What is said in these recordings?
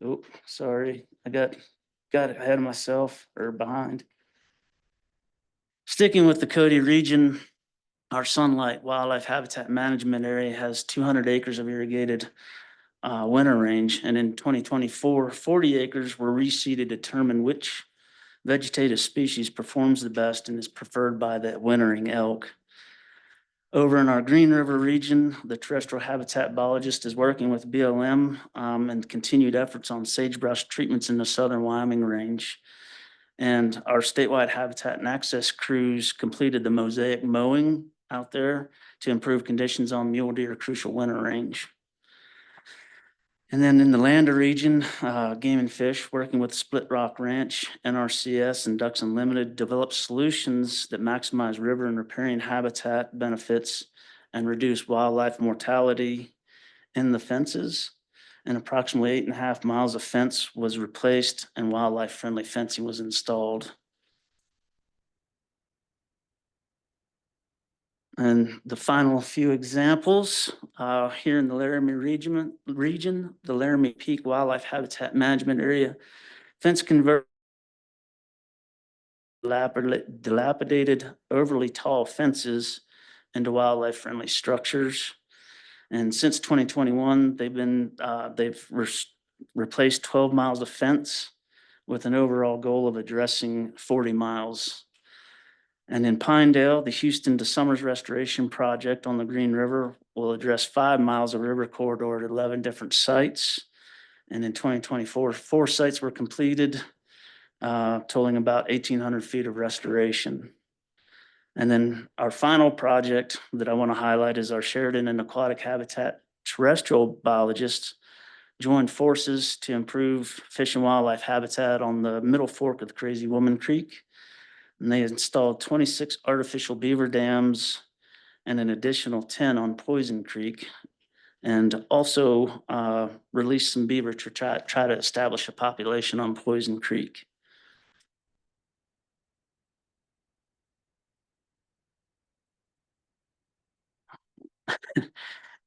Oh, sorry, I got ahead of myself or behind. Sticking with the Cody region, our Sunlight Wildlife Habitat Management Area has 200 acres of irrigated winter range, and in 2024, 40 acres were reseeded to determine which vegetative species performs the best and is preferred by the wintering elk. Over in our Green River region, the terrestrial habitat biologist is working with BLM and continued efforts on sagebrush treatments in the southern Wyoming range. And our statewide habitat and access crews completed the mosaic mowing out there to improve conditions on mule deer crucial winter range. And then in the Lander region, Game and Fish, working with Split Rock Ranch, NRCS, and Ducks Unlimited, developed solutions that maximize river and riparian habitat benefits and reduce wildlife mortality in the fences. And approximately 8.5 miles of fence was replaced and wildlife-friendly fencing was installed. And the final few examples here in the Laramie region, the Laramie Peak Wildlife Habitat Management Area, fence convert dilapidated, overly tall fences into wildlife-friendly structures. And since 2021, they've replaced 12 miles of fence with an overall goal of addressing 40 miles. And in Pinedale, the Houston to Summers Restoration Project on the Green River will address 5 miles of river corridor at 11 different sites. And in 2024, 4 sites were completed, totaling about 1,800 feet of restoration. And then our final project that I want to highlight is our Sheridan and Aquatic Habitat terrestrial biologists joined forces to improve fish and wildlife habitat on the middle fork of the Crazy Woman Creek. And they installed 26 artificial beaver dams and an additional 10 on Poison Creek, and also released some beaver to try to establish a population on Poison Creek.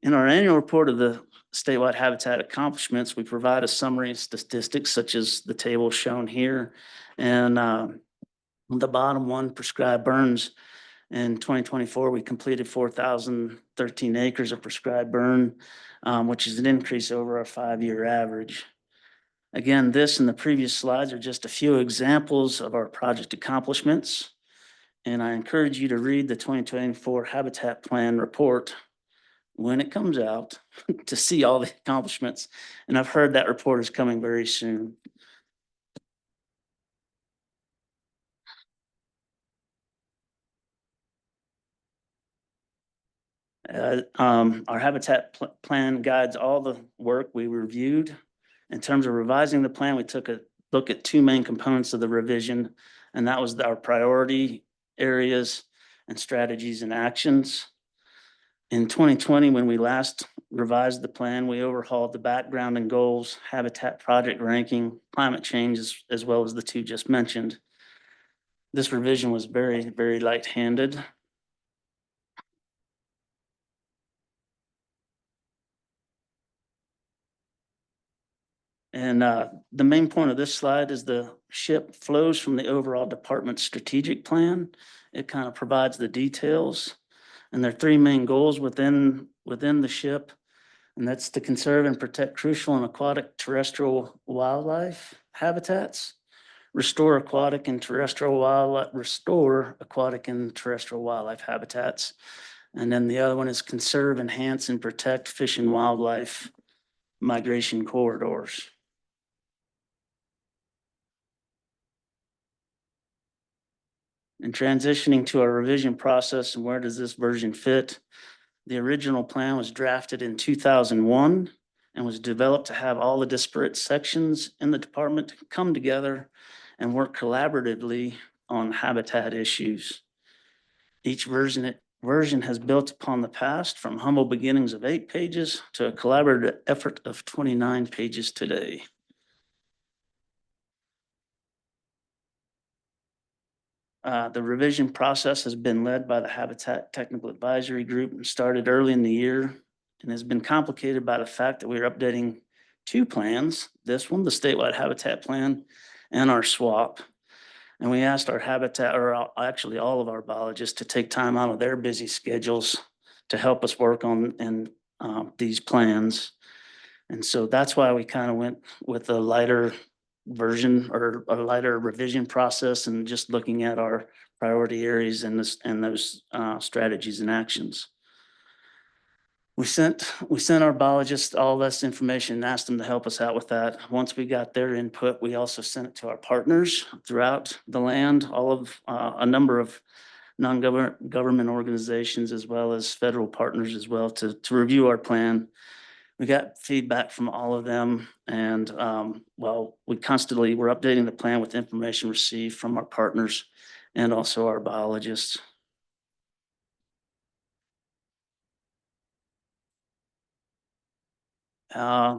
In our annual report of the statewide habitat accomplishments, we provide a summary of statistics such as the table shown here. And the bottom one, prescribed burns. In 2024, we completed 4,013 acres of prescribed burn, which is an increase over our 5-year average. Again, this and the previous slides are just a few examples of our project accomplishments. And I encourage you to read the 2024 Habitat Plan report when it comes out to see all the accomplishments. And I've heard that report is coming very soon. Our habitat plan guides all the work we reviewed. In terms of revising the plan, we took a look at 2 main components of the revision, and that was our priority areas and strategies and actions. In 2020, when we last revised the plan, we overhauled the background and goals, habitat project ranking, climate change, as well as the 2 just mentioned. This revision was very, very light-handed. And the main point of this slide is the SHIP flows from the overall department strategic plan. It kind of provides the details. And there are 3 main goals within the SHIP, and that's to conserve and protect crucial and aquatic terrestrial wildlife habitats, restore aquatic and terrestrial wildlife habitats. And then the other one is conserve, enhance, and protect fish and wildlife migration corridors. And transitioning to our revision process and where does this version fit? The original plan was drafted in 2001 and was developed to have all the disparate sections in the department come together and work collaboratively on habitat issues. Each version has built upon the past, from humble beginnings of 8 pages to a collaborative effort of 29 pages today. The revision process has been led by the Habitat Technical Advisory Group and started early in the year, and has been complicated by the fact that we are updating 2 plans this one, the statewide habitat plan, and our SWAP. And we asked our habitat, or actually all of our biologists, to take time out of their busy schedules to help us work on these plans. And so that's why we kind of went with a lighter version or a lighter revision process and just looking at our priority areas and those strategies and actions. We sent our biologists all this information and asked them to help us out with that. Once we got their input, we also sent it to our partners throughout the land, all of a number of non-government organizations as well as federal partners as well to review our plan. We got feedback from all of them, and well, we're updating the plan with information received from our partners and also our biologists.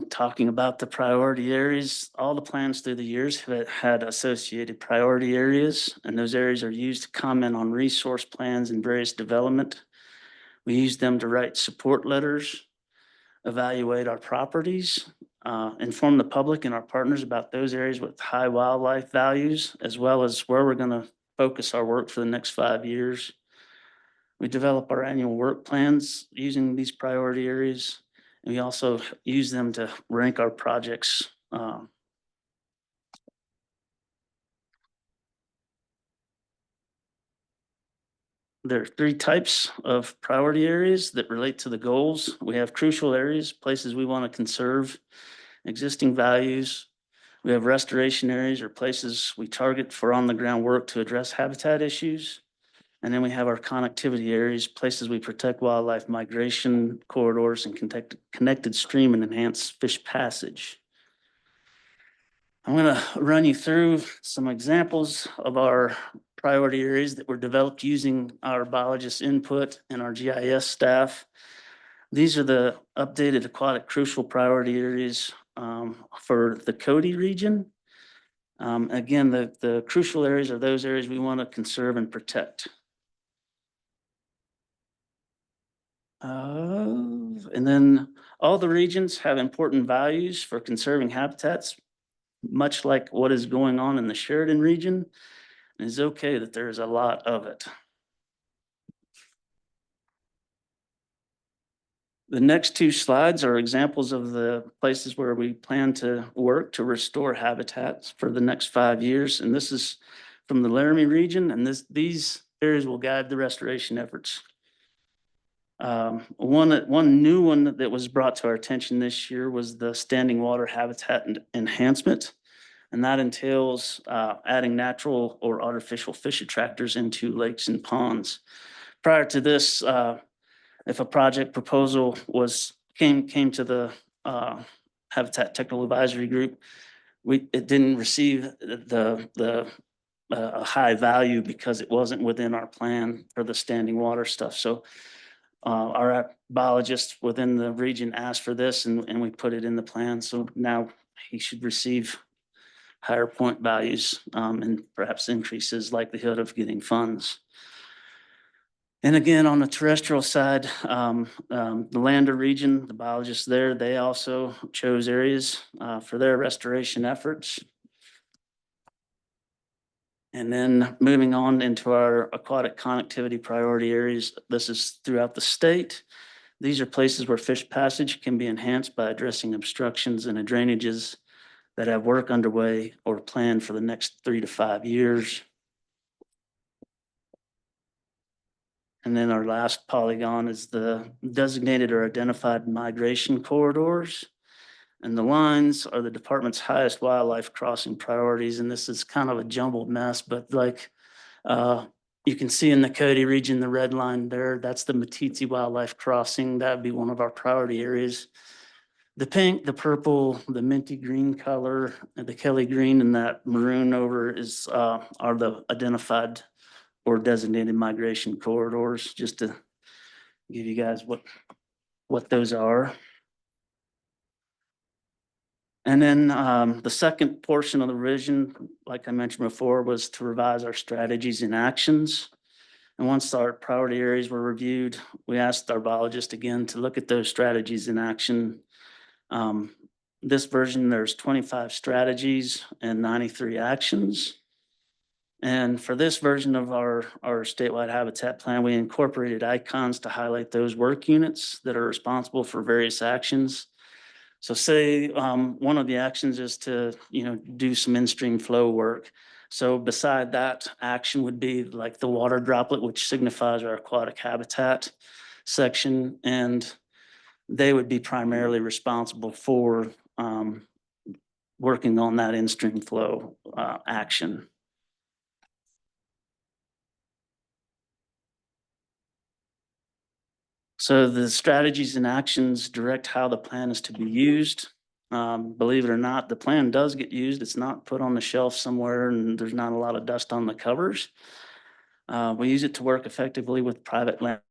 Talking about the priority areas, all the plans through the years have had associated priority areas, and those areas are used to comment on resource plans and various development. We use them to write support letters, evaluate our properties, inform the public and our partners about those areas with high wildlife values, as well as where we're going to focus our work for the next 5 years. We develop our annual work plans using these priority areas. And we also use them to rank our projects. There are 3 types of priority areas that relate to the goals. We have crucial areas, places we want to conserve existing values. We have restoration areas or places we target for on-the-ground work to address habitat issues. And then we have our connectivity areas, places we protect wildlife migration corridors and connected stream and enhance fish passage. I'm going to run you through some examples of our priority areas that were developed using our biologist input and our GIS staff. These are the updated aquatic crucial priority areas for the Cody region. Again, the crucial areas are those areas we want to conserve and protect. And then all the regions have important values for conserving habitats, much like what is going on in the Sheridan region. And it's okay that there's a lot of it. The next 2 slides are examples of the places where we plan to work to restore habitats for the next 5 years. And this is from the Laramie region, and these areas will guide the restoration efforts. One new one that was brought to our attention this year was the standing water habitat enhancement. And that entails adding natural or artificial fish attractors into lakes and ponds. Prior to this, if a project proposal came to the Habitat Technical Advisory Group, it didn't receive the high value because it wasn't within our plan for the standing water stuff. So our biologist within the region asked for this, and we put it in the plan. So now he should receive higher point values and perhaps increases likelihood of getting funds. And again, on the terrestrial side, the Lander region, the biologists there, they also chose areas for their restoration efforts. And then moving on into our aquatic connectivity priority areas, this is throughout the state. These are places where fish passage can be enhanced by addressing obstructions and drainages that have work underway or planned for the next 3 to 5 years. And then our last polygon is the designated or identified migration corridors. And the lines are the department's highest wildlife crossing priorities. And this is kind of a jumbled mess, but like you can see in the Cody region, the red line there, that's the Matiti Wildlife Crossing. That would be one of our priority areas. The pink, the purple, the minty green color, the Kelly green, and that maroon over are the identified or designated migration corridors, just to give you guys what those are. And then the second portion of the revision, like I mentioned before, was to revise our strategies and actions. And once our priority areas were reviewed, we asked our biologist again to look at those strategies in action. this version, there's 25 strategies and 93 actions. And for this version of our statewide habitat plan, we incorporated icons to highlight those work units that are responsible for various actions. So say one of the actions is to, do some in-stream flow work. So beside that action would be like the water droplet, which signifies our aquatic habitat section. And they would be primarily responsible for working on that in-stream flow action. So the strategies and actions direct how the plan is to be used. Believe it or not, the plan does get used. It's not put on the shelf somewhere and there's not a lot of dust on the covers. We use it to work effectively with private land